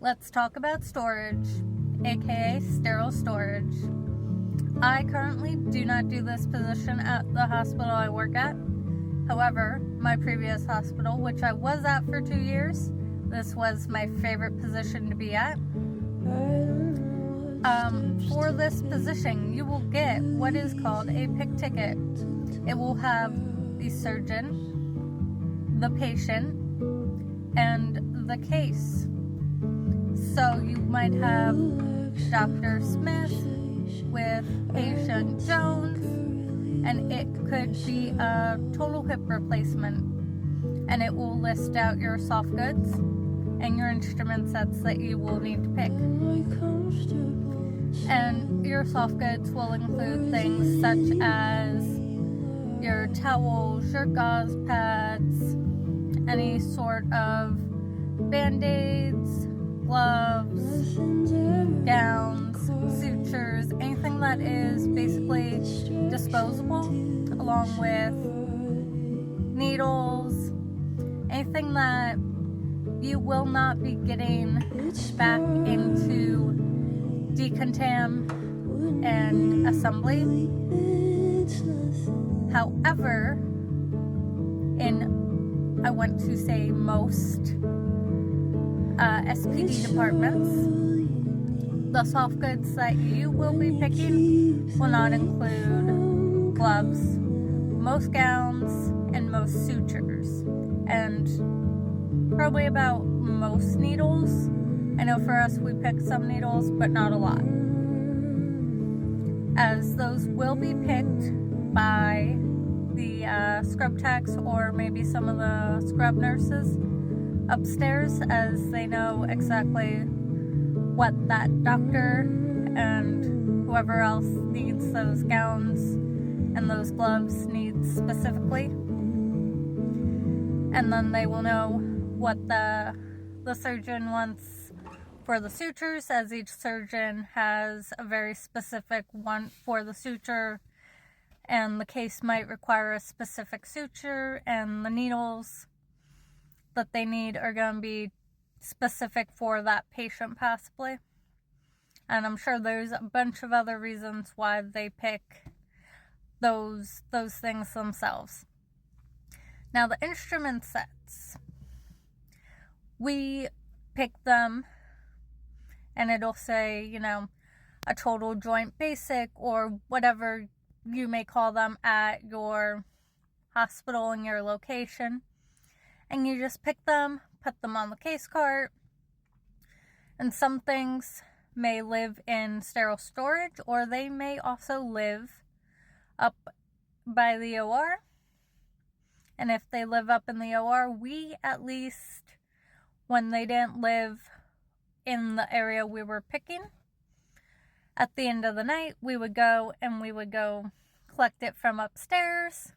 let's talk about storage, aka sterile storage. I currently do not do this position at the hospital I work at. However, my previous hospital, which I was at for 2 years, this was my favorite position to be at. For this position, you will get what is called a pick ticket. It will have the surgeon, the patient, and the case. So you might have Dr. Smith with patient Jones, and it could be a total hip replacement, and it will list out your soft goods and your instrument sets that you will need to pick. And your soft goods will include things such as your towels, your gauze pads, any sort of band-aids, gloves, gowns, sutures, anything that is basically disposable, along with needles, anything that you will not be getting back into decontam and assembly. However, I want to say most SPD departments, the soft goods that you will be picking will not include gloves, most gowns, and most sutures, and probably about most needles. I know for us we picked some needles, but not a lot, as those will be picked by the scrub techs or maybe some of the scrub nurses upstairs, as they know exactly what that doctor and whoever else needs those gowns and those gloves needs specifically. And then they will know what the surgeon wants for the sutures, as each surgeon has a very specific one for the suture, and the case might require a specific suture, and the needles that they need are going to be specific for that patient possibly. And I'm sure there's a bunch of other reasons why they pick those things themselves. Now, the instrument sets, we pick them and it'll say, a total joint basic or whatever you may call them at your hospital and your location. And you just pick them, put them on the case cart. And some things may live in sterile storage, or they may also live up by the OR. And if they live up in the OR, we at least, when they didn't live in the area we were picking, at the end of the night, we would go collect it from upstairs.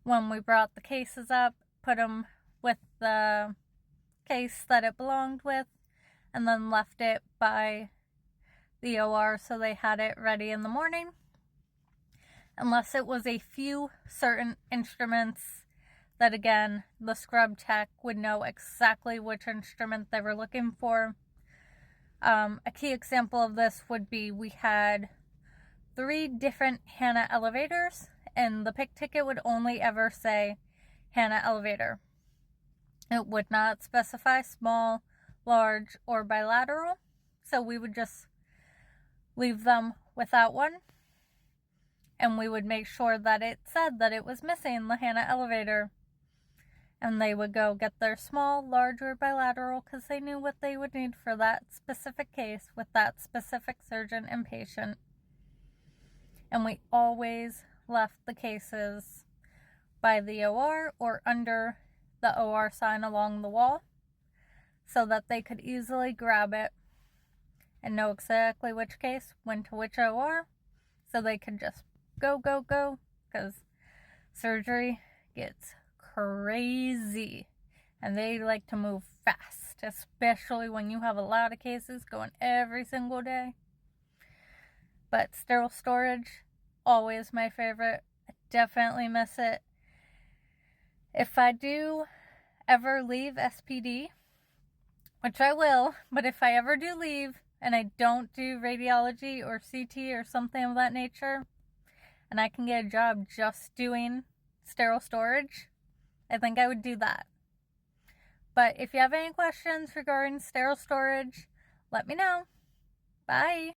When we brought the cases up, put them with the case that it belonged with, and then left it by the OR so they had it ready in the morning. Unless it was a few certain instruments that, again, the scrub tech would know exactly which instrument they were looking for. A key example of this would be we had 3 different HANA elevators, and the pick ticket would only ever say HANA elevator. It would not specify small, large, or bilateral, so we would just leave them without one, and we would make sure that it said that it was missing the HANA elevator, and they would go get their small, large, or bilateral because they knew what they would need for that specific case with that specific surgeon and patient. And we always left the cases by the OR or under the OR sign along the wall so that they could easily grab it and know exactly which case went to which OR, so they could just go, because surgery gets crazy and they like to move fast, especially when you have a lot of cases going every single day. But sterile storage, always my favorite. I definitely miss it. If I do ever leave SPD, which I will, but if I ever do leave and I don't do radiology or CT or something of that nature, and I can get a job just doing sterile storage, I think I would do that. But if you have any questions regarding sterile storage, let me know. Bye.